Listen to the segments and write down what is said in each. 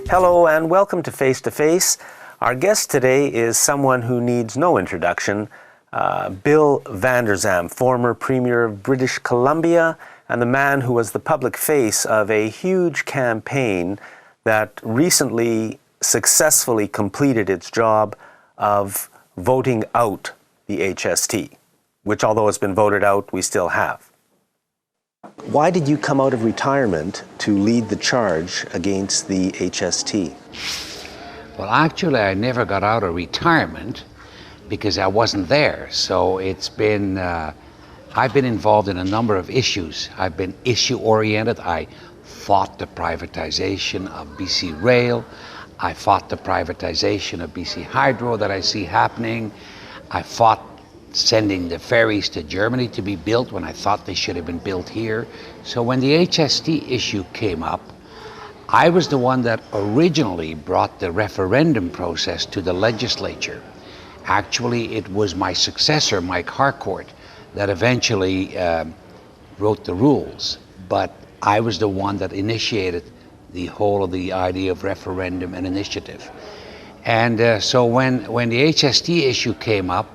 Hello and welcome to Face to Face. Our guest today is someone who needs no introduction, Bill Vander Zalm, former Premier of British Columbia and the man who was the public face of a huge campaign that recently successfully completed its job of voting out the HST, which although it's been voted out, we still have. Why did you come out of retirement to lead the charge against the HST? Well, actually, I never got out of retirement because I wasn't there. So it's been, I've been involved in a number of issues. I've been issue-oriented. I fought the privatization of BC Rail. I fought the privatization of BC Hydro that I see happening. I fought sending the ferries to Germany to be built when I thought they should have been built here. So when the HST issue came up, I was the one that originally brought the referendum process to the legislature. Actually, it was my successor, Mike Harcourt, that eventually wrote the rules. But I was the one that initiated the whole of the idea of referendum and initiative. And so when the HST issue came up,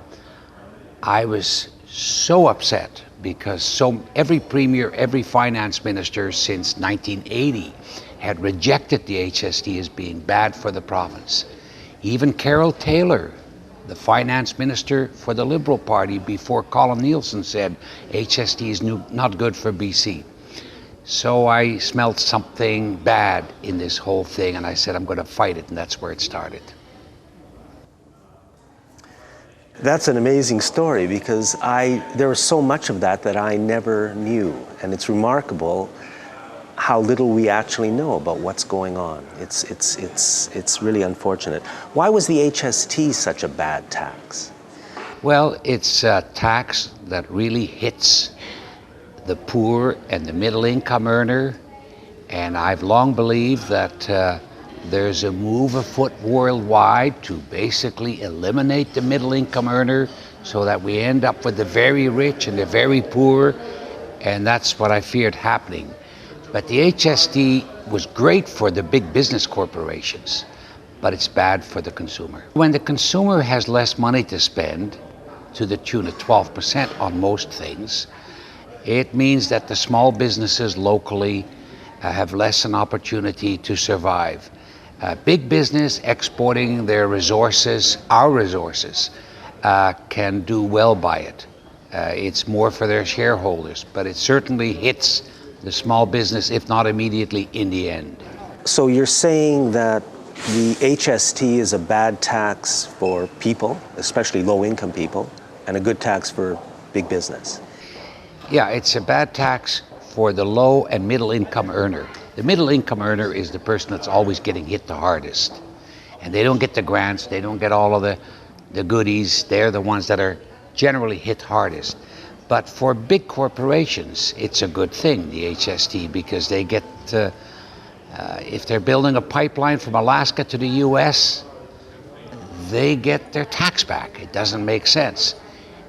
I was so upset because every premier, every finance minister since 1980 had rejected the HST as being bad for the province. Even Carol Taylor, the finance minister for the Liberal Party before Colin Nielsen, said HST is not good for BC. So I smelled something bad in this whole thing and I said I'm going to fight it, and that's where it started. That's an amazing story because there was so much of that I never knew, and it's remarkable how little we actually know about what's going on. It's really unfortunate. Why was the HST such a bad tax? Well, it's a tax that really hits the poor and the middle income earner, and I've long believed that there's a move afoot worldwide to basically eliminate the middle income earner so that we end up with the very rich and the very poor, and that's what I feared happening. But the HST was great for the big business corporations, but it's bad for the consumer. When the consumer has less money to spend, to the tune of 12% on most things, it means that the small businesses locally have less an opportunity to survive. Big business exporting their resources, our resources, can do well by it. It's more for their shareholders, but it certainly hits the small business, if not immediately, in the end. So you're saying that the HST is a bad tax for people, especially low-income people, and a good tax for big business? Yeah, it's a bad tax for the low and middle income earner. The middle income earner is the person that's always getting hit the hardest. And they don't get the grants, they don't get all of the goodies. They're the ones that are generally hit hardest. But for big corporations, it's a good thing, the HST, because they get, if they're building a pipeline from Alaska to the US, they get their tax back. It doesn't make sense.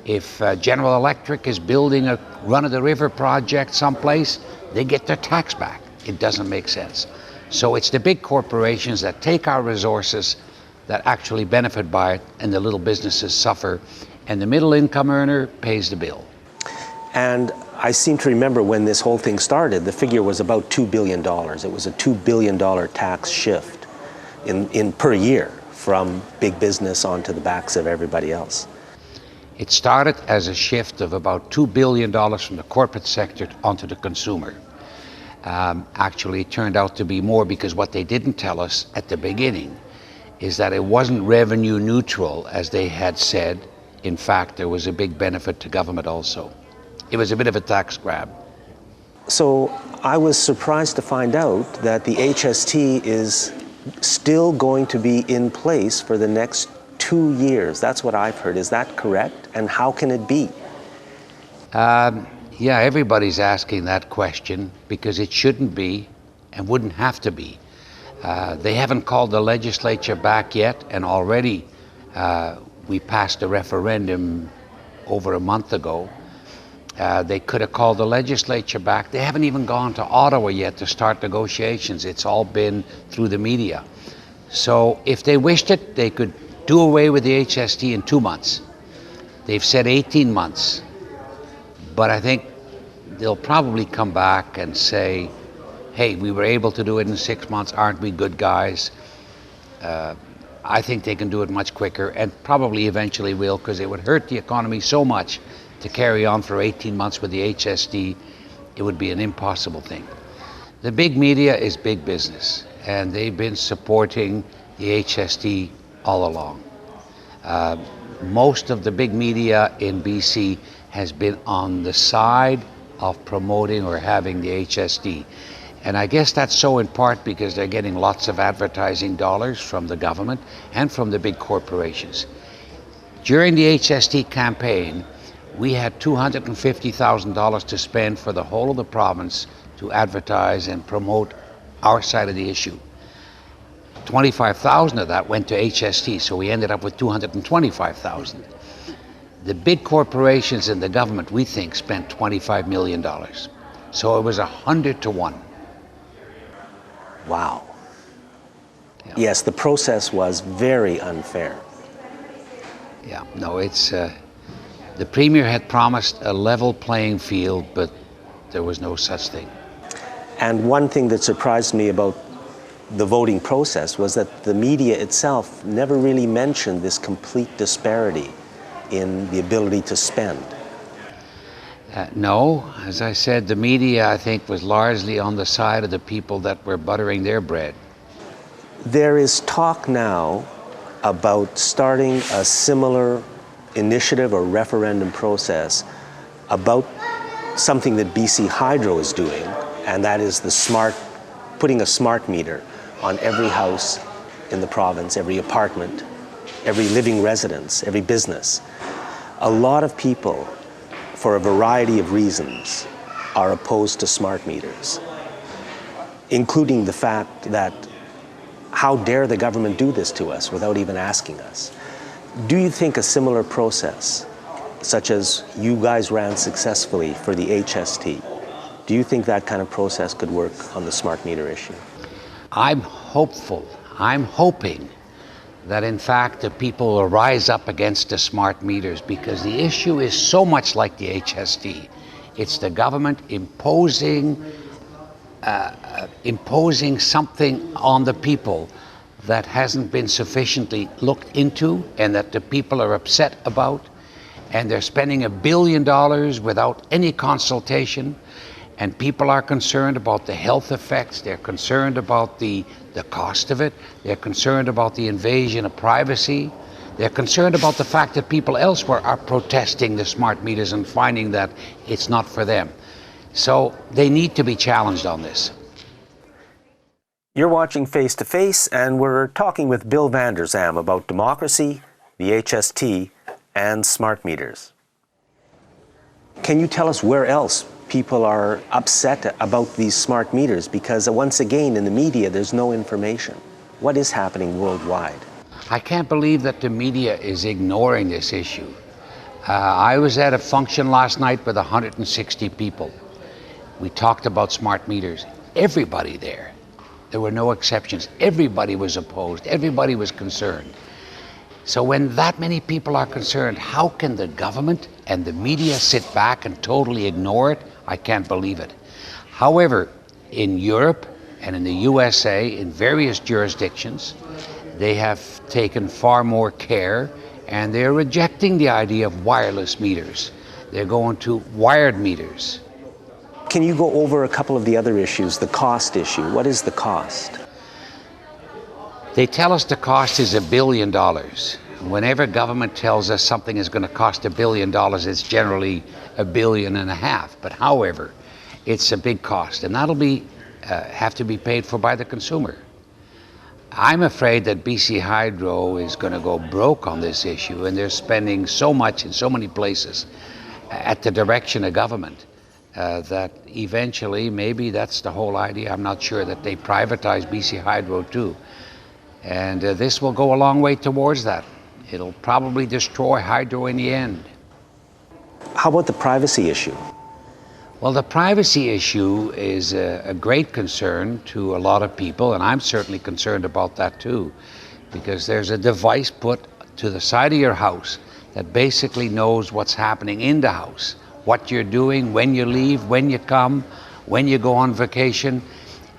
If General Electric is building a run-of-the-river project someplace, they get their tax back. It doesn't make sense. So it's the big corporations that take our resources that actually benefit by it, and the little businesses suffer, and the middle income earner pays the bill. And I seem to remember when this whole thing started, the figure was about $2 billion. It was a $2 billion tax shift in per year from big business onto the backs of everybody else. It started as a shift of about $2 billion from the corporate sector onto the consumer. Actually, it turned out to be more, because what they didn't tell us at the beginning is that it wasn't revenue neutral, as they had said. In fact, there was a big benefit to government also. It was a bit of a tax grab. So I was surprised to find out that the HST is still going to be in place for the next 2 years. That's what I've heard. Is that correct? And how can it be? Yeah, everybody's asking that question because it shouldn't be and wouldn't have to be. They haven't called the legislature back yet, and already we passed a referendum over a month ago. They could have called the legislature back. They haven't even gone to Ottawa yet to start negotiations. It's all been through the media. So if they wished it, they could do away with the HST in 2 months. They've said 18 months, but I think they'll probably come back and say, hey, we were able to do it in 6 months, aren't we good guys? I think they can do it much quicker, and probably eventually will, because it would hurt the economy so much to carry on for 18 months with the HST. It would be an impossible thing. The big media is big business, and they've been supporting the HST all along. Most of the big media in BC has been on the side of promoting or having the HST. And I guess that's so in part because they're getting lots of advertising dollars from the government and from the big corporations. During the HST campaign, we had $250,000 to spend for the whole of the province to advertise and promote our side of the issue. 25,000 of that went to HST, so we ended up with 225,000. The big corporations and the government, we think, spent $25 million. So it was 100 to 1. Wow. Yeah. Yes, the process was very unfair. Yeah, no, it's, the Premier had promised a level playing field, but there was no such thing. And one thing that surprised me about the voting process was that the media itself never really mentioned this complete disparity in the ability to spend. No, as I said, the media, I think, was largely on the side of the people that were buttering their bread. There is talk now about starting a similar initiative or referendum process about something that BC Hydro is doing, and that is putting a smart meter on every house in the province, every apartment, every living residence, every business. A lot of people, for a variety of reasons, are opposed to smart meters, including the fact that how dare the government do this to us without even asking us? Do you think a similar process, such as you guys ran successfully for the HST, do you think that kind of process could work on the smart meter issue? I'm hopeful. I'm hoping that in fact the people will rise up against the smart meters, because the issue is so much like the HST. It's the government imposing something on the people that hasn't been sufficiently looked into and that the people are upset about, and they're spending $1 billion without any consultation, and people are concerned about the health effects, they're concerned about the cost of it, they're concerned about the invasion of privacy, they're concerned about the fact that people elsewhere are protesting the smart meters and finding that it's not for them. So they need to be challenged on this. You're watching Face to Face, and we're talking with Bill Vander Zalm about democracy, the HST, and smart meters. Can you tell us where else people are upset about these smart meters? Because once again, in the media, there's no information. What is happening worldwide? I can't believe that the media is ignoring this issue. I was at a function last night with 160 people. We talked about smart meters. Everybody there were no exceptions. Everybody was opposed. Everybody was concerned. So when that many people are concerned, how can the government and the media sit back and totally ignore it? I can't believe it. However, in Europe and in the USA, in various jurisdictions, they have taken far more care, and they're rejecting the idea of wireless meters. They're going to wired meters. Can you go over a couple of the other issues? The cost issue. What is the cost? They tell us the cost is $1 billion. Whenever government tells us something is going to cost $1 billion, it's generally $1.5 billion. But however, it's a big cost, and that'll be have to be paid for by the consumer. I'm afraid that BC Hydro is going to go broke on this issue, and they're spending so much in so many places at the direction of government that eventually, maybe that's the whole idea, I'm not sure, that they privatize BC Hydro too. And this will go a long way towards that. It'll probably destroy hydro in the end. How about the privacy issue? Well, the privacy issue is a great concern to a lot of people, and I'm certainly concerned about that too, because there's a device put to the side of your house that basically knows what's happening in the house, what you're doing, when you leave, when you come, when you go on vacation.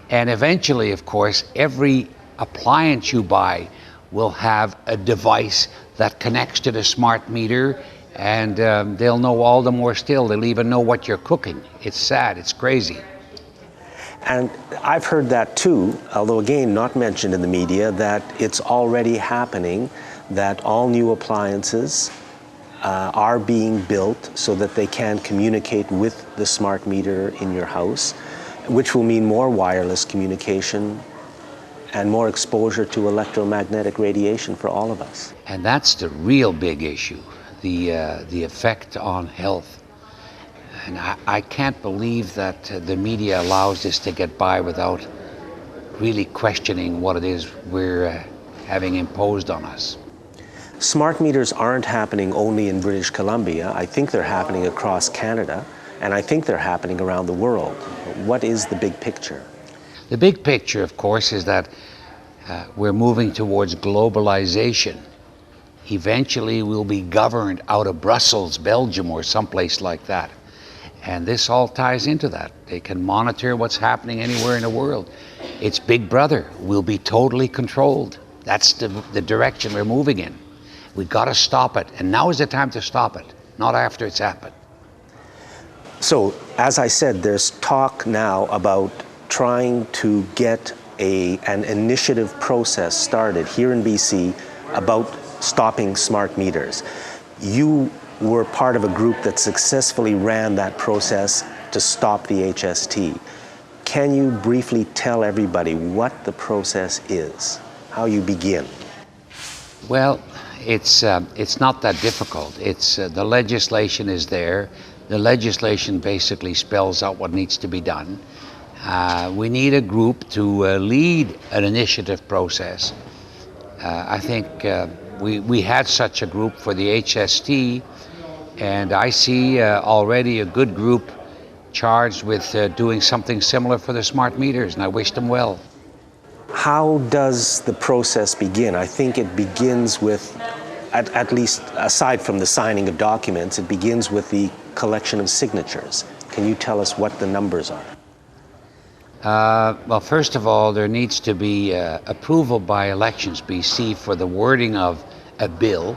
And eventually, of course, every appliance you buy will have a device that connects to the smart meter, and they'll know all the more still. They'll even know what you're cooking. It's sad, it's crazy. And I've heard that too, although again not mentioned in the media, that it's already happening, that all new appliances are being built so that they can communicate with the smart meter in your house, which will mean more wireless communication and more exposure to electromagnetic radiation for all of us. And that's the real big issue, the effect on health. And I can't believe that the media allows this to get by without really questioning what it is we're having imposed on us. Smart meters aren't happening only in British Columbia. I think they're happening across Canada, and I think they're happening around the world. What is the big picture? The big picture, of course, is that we're moving towards globalization. Eventually, we'll be governed out of Brussels, Belgium, or someplace like that. And this all ties into that. They can monitor what's happening anywhere in the world. It's Big Brother. We'll be totally controlled. That's the direction we're moving in. We've got to stop it. And now is the time to stop it, not after it's happened. So, as I said, there's talk now about trying to get an initiative process started here in BC about stopping smart meters. You were part of a group that successfully ran that process to stop the HST. Can you briefly tell everybody what the process is, how you begin? Well, it's not that difficult. It's the legislation is there. The legislation basically spells out what needs to be done. We need a group to lead an initiative process. I think we had such a group for the HST, and I see already a good group charged with doing something similar for the smart meters, and I wish them well. How does the process begin? I think it begins with, at least aside from the signing of documents, it begins with the collection of signatures. Can you tell us what the numbers are? Well, first of all, there needs to be approval by Elections BC for the wording of a bill,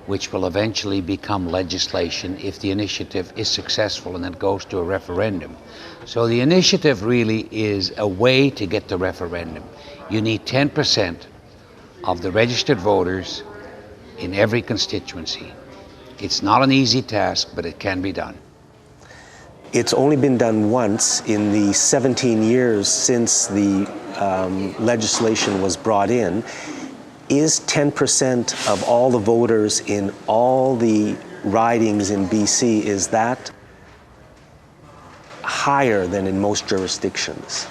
which will eventually become legislation if the initiative is successful and it goes to a referendum. So the initiative really is a way to get the referendum. You need 10% of the registered voters in every constituency. It's not an easy task, but it can be done. It's only been done once in the 17 years since the legislation was brought in. Is 10% of all the voters in all the ridings in BC, is that higher than in most jurisdictions?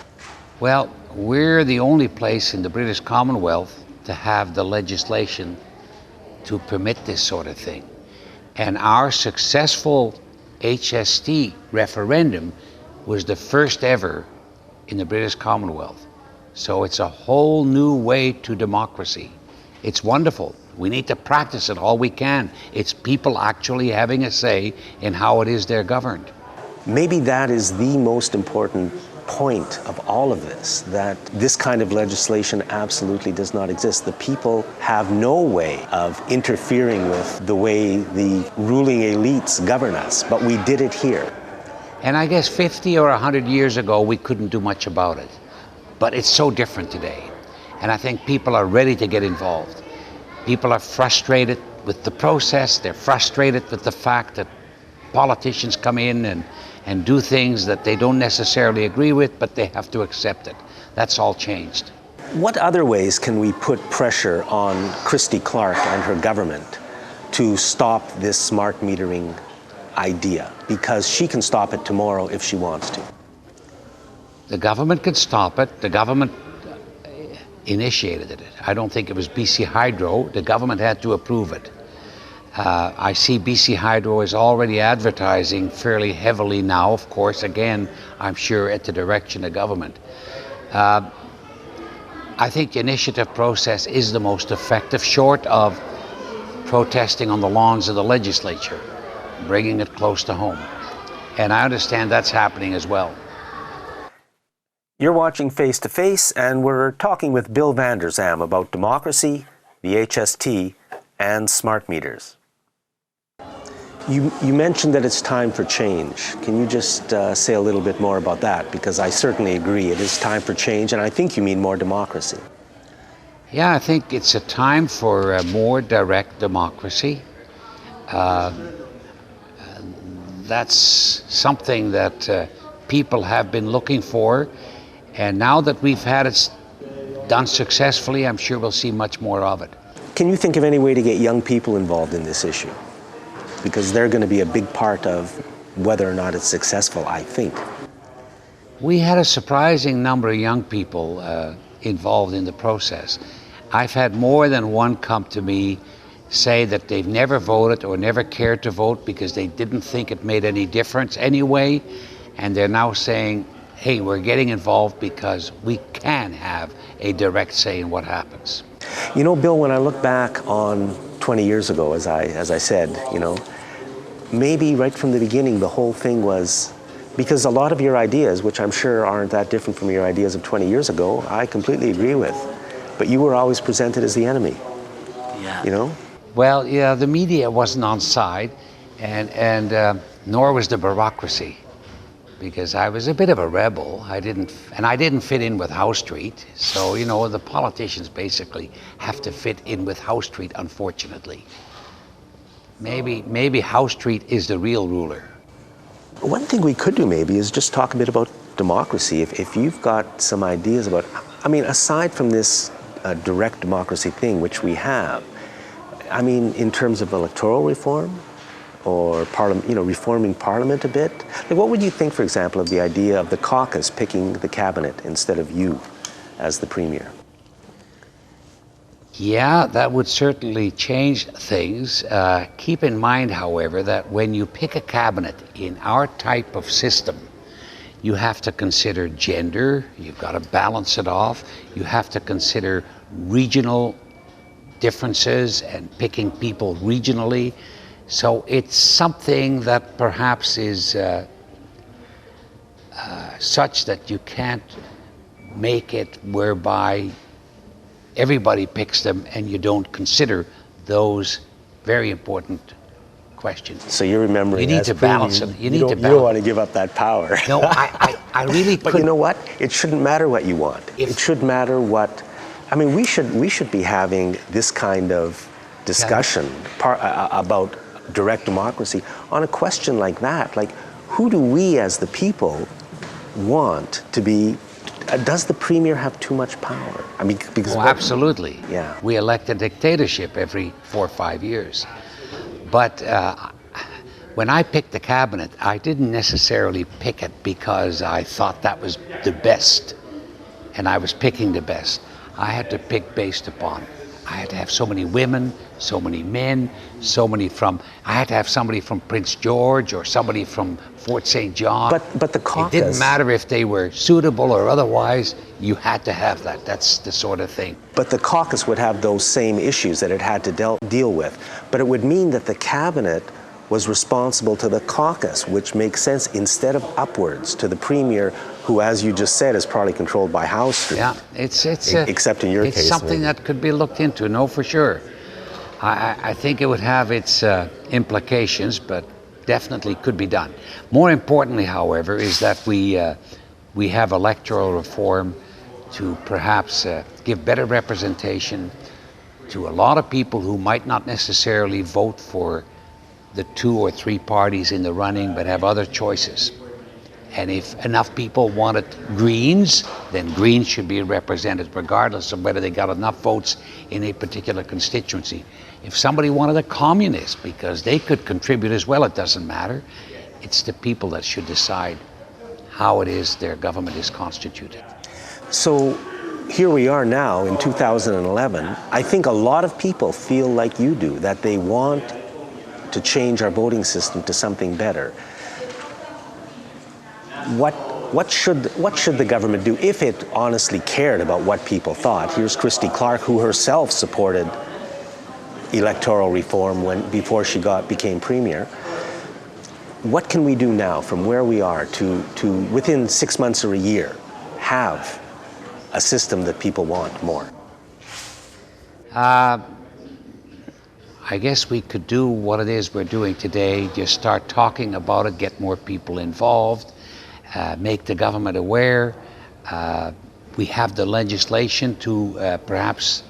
Well, we're the only place in the British Commonwealth to have the legislation to permit this sort of thing. And our successful HST referendum was the first ever in the British Commonwealth. So it's a whole new way to democracy. It's wonderful. We need to practice it all we can. It's people actually having a say in how it is they're governed. Maybe that is the most important point of all of this, that this kind of legislation absolutely does not exist. The people have no way of interfering with the way the ruling elites govern us, but we did it here. And I guess 50 or 100 years ago, we couldn't do much about it. But it's so different today. And I think people are ready to get involved. People are frustrated with the process. They're frustrated with the fact that politicians come in and do things that they don't necessarily agree with, but they have to accept it. That's all changed. What other ways can we put pressure on Christy Clark and her government to stop this smart metering idea? Because she can stop it tomorrow if she wants to. The government could stop it. The government initiated it. I don't think it was BC Hydro. The government had to approve it. I see BC Hydro is already advertising fairly heavily now, of course, again, I'm sure at the direction of government. I think the initiative process is the most effective, short of protesting on the lawns of the legislature, bringing it close to home. And I understand that's happening as well. You're watching Face to Face, and we're talking with Bill Vander Zalm about democracy, the HST, and smart meters. You mentioned that it's time for change. Can you just say a little bit more about that? Because I certainly agree, it is time for change, and I think you mean more democracy. Yeah, I think it's a time for more direct democracy. That's something that people have been looking for, and now that we've had it done successfully, I'm sure we'll see much more of it. Can you think of any way to get young people involved in this issue? Because they're going to be a big part of whether or not it's successful, I think. We had a surprising number of young people involved in the process. I've had more than one come to me say that they've never voted or never cared to vote because they didn't think it made any difference anyway, and they're now saying, hey, we're getting involved because we can have a direct say in what happens. You know, Bill, when I look back on 20 years ago, as I said, you know, maybe right from the beginning the whole thing was, because a lot of your ideas, which I'm sure aren't that different from your ideas of 20 years ago, I completely agree with, but you were always presented as the enemy. Yeah. You know? Well, yeah, the media wasn't on side, and nor was the bureaucracy, because I was a bit of a rebel. I didn't fit in with House Street. So, you know, the politicians basically have to fit in with House Street, unfortunately. Maybe House Street is the real ruler. One thing we could do maybe is just talk a bit about democracy. If you've got some ideas about, I mean, aside from this direct democracy thing, which we have, I mean, in terms of electoral reform or reforming Parliament a bit, like what would you think, for example, of the idea of the caucus picking the cabinet instead of you as the premier? Yeah, that would certainly change things. Keep in mind, however, that when you pick a cabinet in our type of system, you have to consider gender, you've got to balance it off, you have to consider regional differences and picking people regionally. So it's something that perhaps is such that you can't make it whereby everybody picks them and you don't consider those very important questions. So you're remembering, you need to balance it. You don't want to give up that power. No, I really couldn't. But you know what? It shouldn't matter what you want. It should matter what, I mean, we should be having this kind of discussion about direct democracy on a question like that. Like, who do we as the people want to be? Does the premier have too much power? I mean, because absolutely. Yeah. We elect a dictatorship every 4 or 5 years. But when I picked the cabinet, I didn't necessarily pick it because I thought that was the best, and I was picking the best. I had to pick based upon, I had to have so many women, so many men, I had to have somebody from Prince George or somebody from Fort St. John. But the caucus... It didn't matter if they were suitable or otherwise, you had to have that. That's the sort of thing. But the caucus would have those same issues that it had to deal with. But it would mean that the cabinet was responsible to the caucus, which makes sense, instead of upwards to the premier, who, as you just said, is probably controlled by House Street. Yeah, it's except in your case. It's something that could be looked into, no, for sure. I think it would have its implications, but definitely could be done. More importantly, however, is that we have electoral reform to perhaps give better representation to a lot of people who might not necessarily vote for the 2 or 3 parties in the running, but have other choices. And if enough people wanted Greens, then Greens should be represented regardless of whether they got enough votes in a particular constituency. If somebody wanted a communist, because they could contribute as well, it doesn't matter. It's the people that should decide how it is their government is constituted. So here we are now in 2011. I think a lot of people feel like you do, that they want to change our voting system to something better. What should the government do if it honestly cared about what people thought? Here's Christy Clark, who herself supported electoral reform before she became premier. What can we do now from where we are to within 6 months or a year have a system that people want more? I guess we could do what it is we're doing today, just start talking about it, get more people involved, make the government aware. We have the legislation to perhaps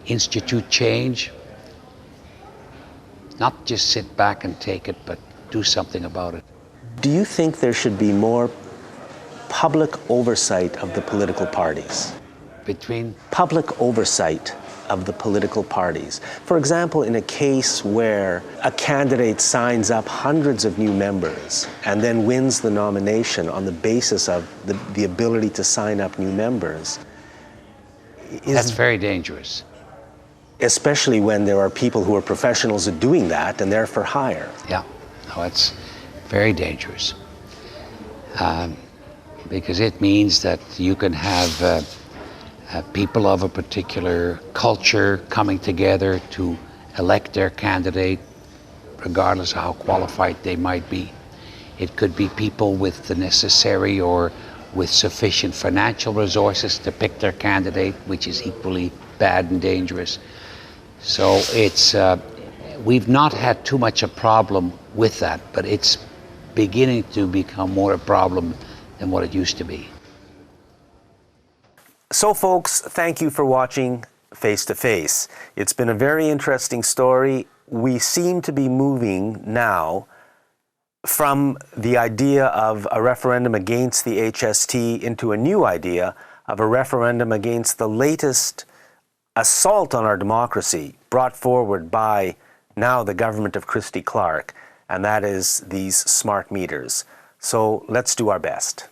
institute change. Not just sit back and take it, but do something about it. Do you think there should be more public oversight of the political parties? Public oversight of the political parties. For example, in a case where a candidate signs up hundreds of new members and then wins the nomination on the basis of the ability to sign up new members. That's very dangerous. Especially when there are people who are professionals at doing that and they're for hire. Yeah, no, it's very dangerous. Because it means that you can have people of a particular culture coming together to elect their candidate, regardless of how qualified they might be. It could be people with the necessary or with sufficient financial resources to pick their candidate, which is equally bad and dangerous. So it's, we've not had too much a problem with that, but it's beginning to become more a problem than what it used to be. So folks, thank you for watching Face to Face. It's been a very interesting story. We seem to be moving now from the idea of a referendum against the HST into a new idea of a referendum against the latest assault on our democracy brought forward by now the government of Christy Clark, and that is these smart meters. So let's do our best.